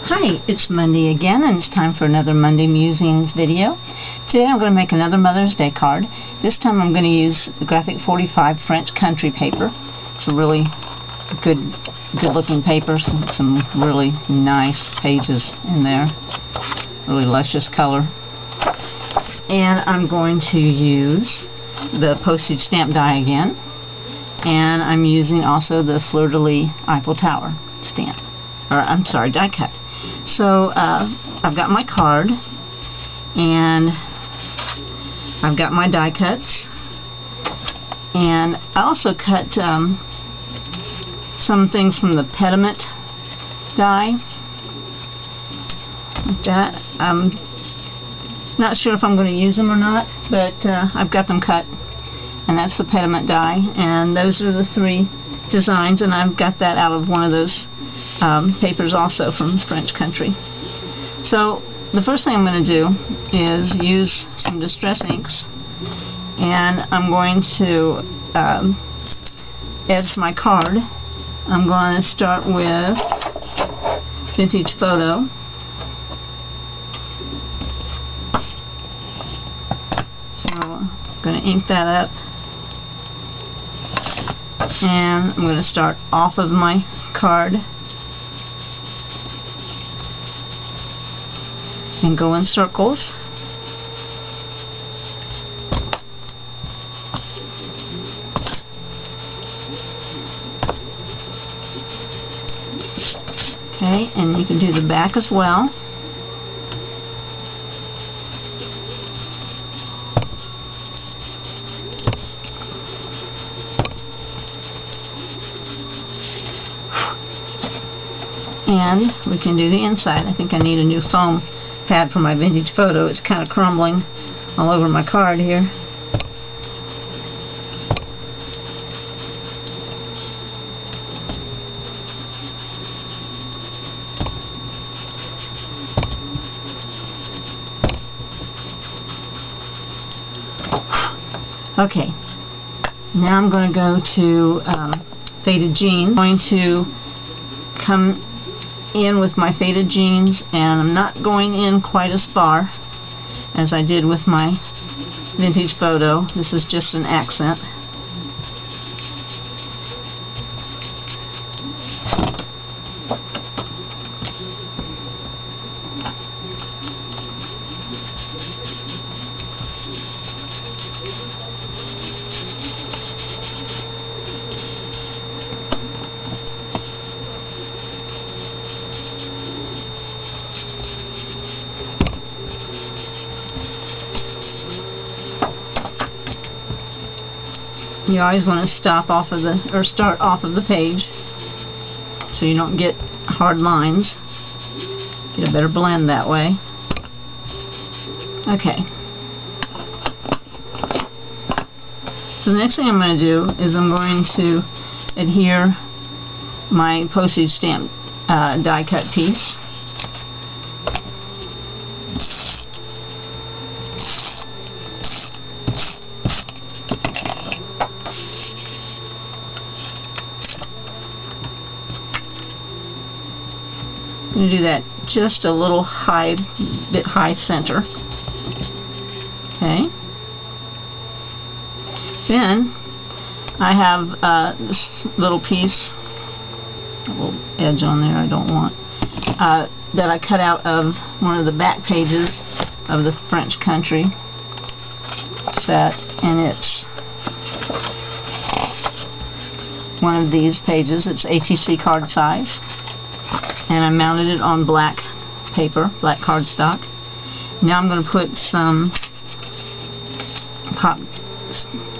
Hi, it's Monday again, and it's time for another Monday Musings video. Today I'm going to make another Mother's Day card. This time I'm going to use the Graphic 45 French Country paper. It's a really good looking paper, some really nice pages in there, really luscious color. And I'm going to use the postage stamp die again, and I'm using also the fleur-de-lis Eiffel Tower stamp, or I'm sorry, die cut. So I've got my card, and I've got my die cuts, and I also cut some things from the pediment die, like that. I'm not sure if I'm going to use them or not, but I've got them cut, and that's the pediment die, and those are the three designs, and I've got that out of one of those papers also from French Country. So the first thing I'm going to do is use some Distress inks, and I'm going to edge my card. I'm going to start with Vintage Photo. So I'm going to ink that up, and I'm going to start off of my card and go in circles. Okay, and you can do the back as well. And we can do the inside. I think I need a new foam pad for my Vintage Photo. It's kind of crumbling all over my card here. Okay, now I'm going to go to Faded Jeans. I'm going to come in with my Faded Jeans, and I'm not going in quite as far as I did with my Vintage Photo. This is just an accent. You always want to start off of the page so you don't get hard lines. Get a better blend that way. Okay. So the next thing I'm going to do is I'm going to adhere my postage stamp die cut piece. I'm going to do that just a little bit high center. Okay. Then I have this little piece, a little edge on there I don't want, that I cut out of one of the back pages of the French Country set, and it's one of these pages. It's ATC card size. And I mounted it on black paper, black cardstock. Now I'm going to put some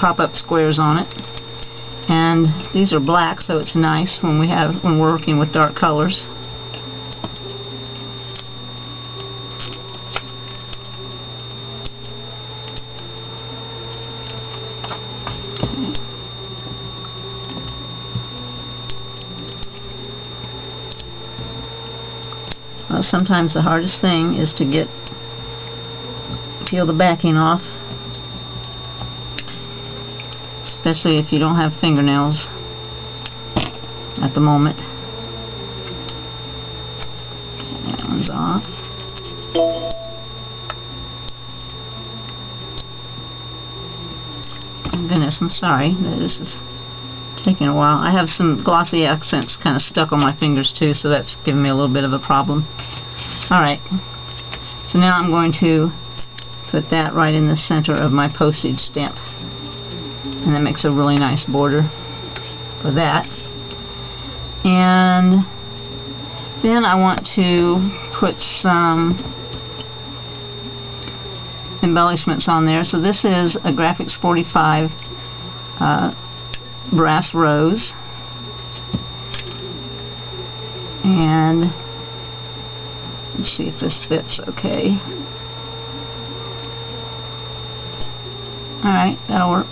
pop-up squares on it, and these are black, so it's nice when we're working with dark colors. Well, sometimes the hardest thing is to peel the backing off, especially if you don't have fingernails at the moment. one's off. Oh goodness, I'm sorry that this is taking a while. I have some glossy accents kind of stuck on my fingers too, so that's giving me a little bit of a problem. Alright, so now I'm going to put that right in the center of my postage stamp. And that makes a really nice border for that. And then I want to put some embellishments on there. So this is a Graphics 45 brass rose. And let's see if this fits okay. Alright, that'll work.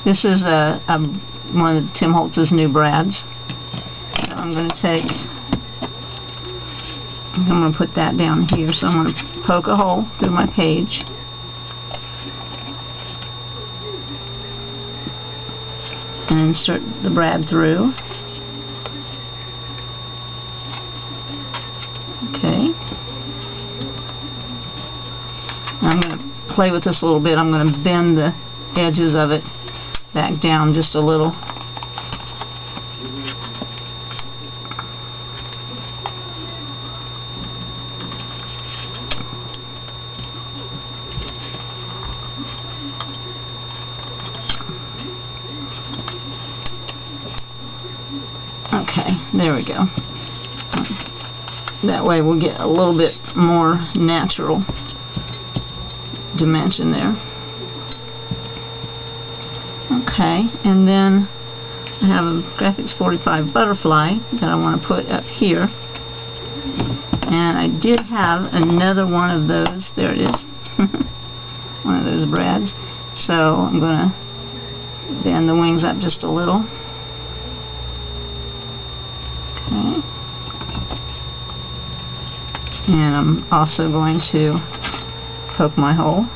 This is one of Tim Holtz's new brads. So I'm going to put that down here. So I'm going to poke a hole through my page. And insert the brad through. Okay. Now I'm going to play with this a little bit. I'm going to bend the edges of it back down just a little. Okay, there we go. That way we'll get a little bit more natural dimension there. Okay, and then I have a Graphics 45 butterfly that I want to put up here. And I did have another one of those. There it is. One of those brads. So I'm going to bend the wings up just a little. Okay. And I'm also going to poke my hole.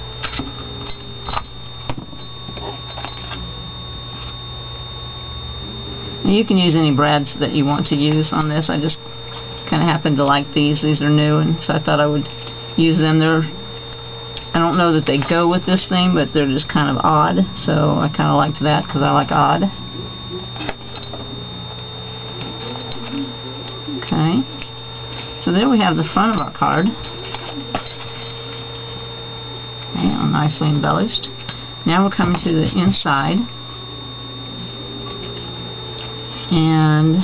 Now you can use any brads that you want to use on this. I just kind of happen to like these. These are new, and so I thought I would use them. I don't know that they go with this thing, but they're just kind of odd. So I kind of liked that because I like odd. Okay. So there we have the front of our card. Okay, all nicely embellished. Now we're coming to the inside. And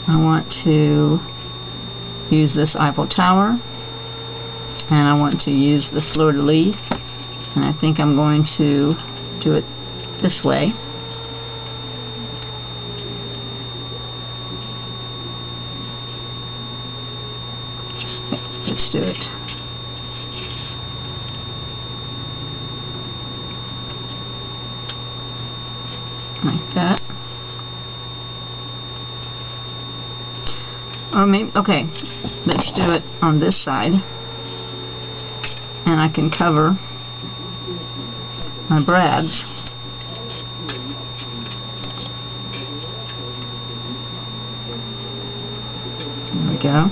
I want to use this Eiffel Tower, and I want to use the fleur-de-lis, and I think I'm going to do it this way. Okay, let's do it. Like that. Or maybe, okay, let's do it on this side. And I can cover my brads. There we go.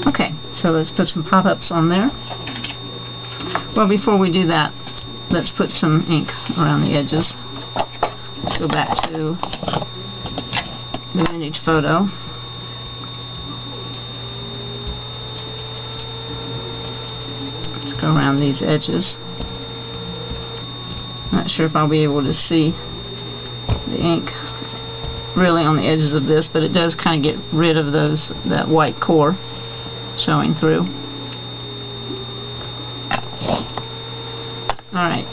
Okay, so let's put some pop-ups on there. Well, before we do that, let's put some ink around the edges. Let's go back to the vintage photo. Let's go around these edges. Not sure if I'll be able to see the ink really on the edges of this, but it does kind of get rid of that white core showing through. Alright.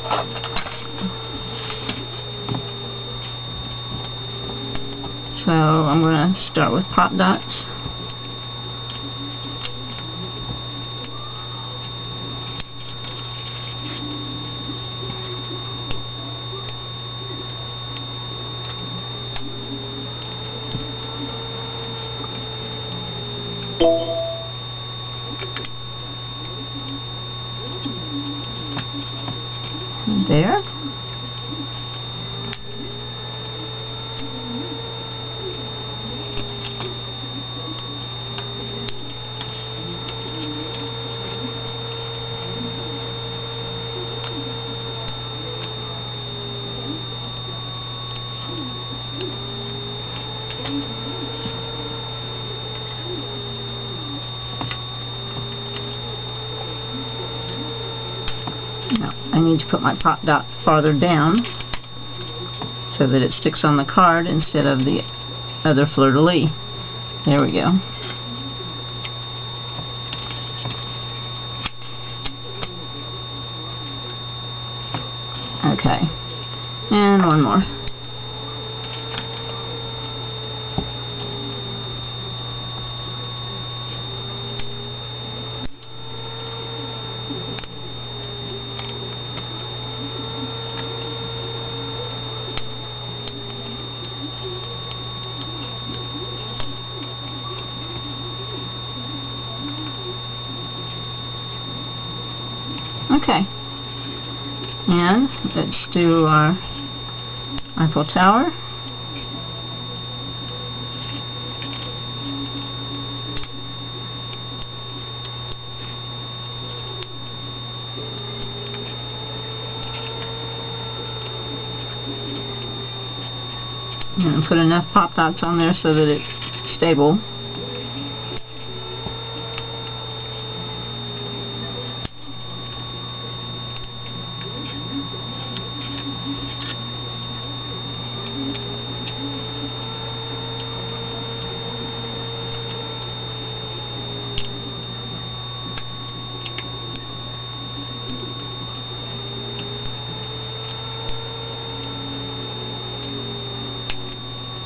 So I'm going to start with pop dots. there. Now, I need to put my pop dot farther down so that it sticks on the card instead of the other fleur-de-lis. There we go. Okay, and one more. Okay, and let's do our Eiffel Tower. And put enough pop dots on there so that it's stable.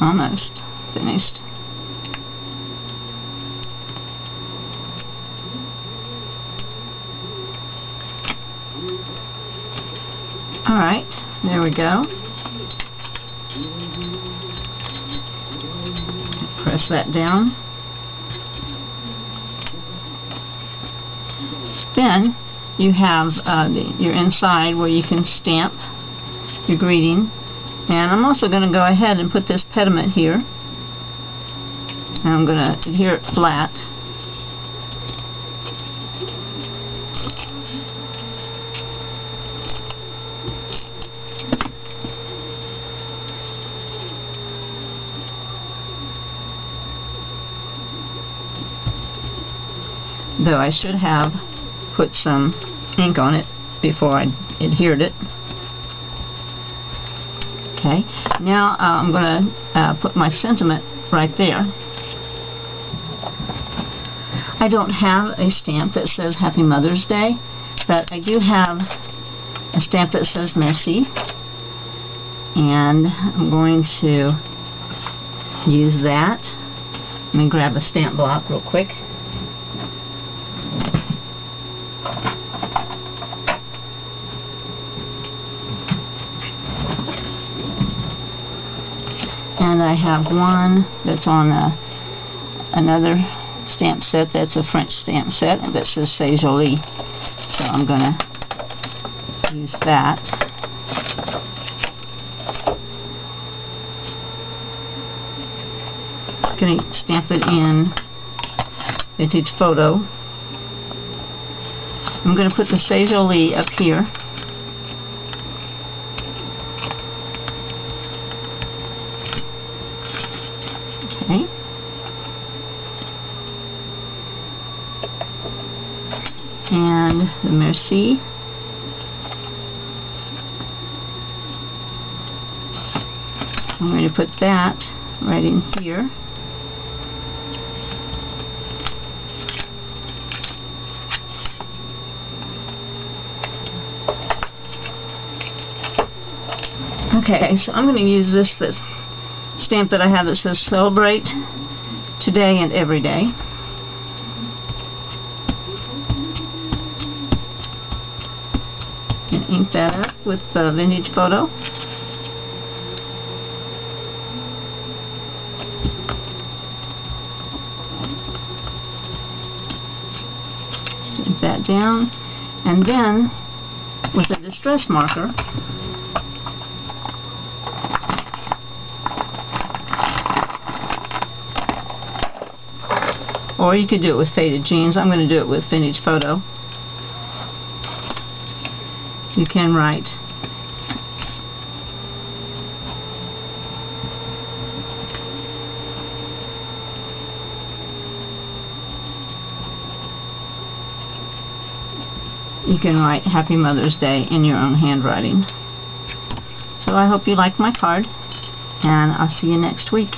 Almost finished. Alright, there we go. Press that down. Then you have your inside where you can stamp your greeting. And I'm also going to go ahead and put this pediment here. And I'm going to adhere it flat. Though I should have put some ink on it before I adhered it. Okay, now I'm going to put my sentiment right there. I don't have a stamp that says Happy Mother's Day, but I do have a stamp that says Merci, and I'm going to use that. Let me grab a stamp block real quick. And I have one that's on another stamp set that's a French stamp set that says C'est Joli. So I'm going to use that. I'm going to stamp it in Vintage Photo. I'm going to put the C'est Joli up here. Okay. And the Merci. I'm going to put that right in here. Okay, so I'm going to use this stamp that I have that says Celebrate Today and Every Day. And ink that up with Vintage Photo. Stamp that down, and then with a distress marker. Or you could do it with Faded Jeans. I'm going to do it with Vintage Photo. You can write Happy Mother's Day in your own handwriting. So I hope you like my card, and I'll see you next week.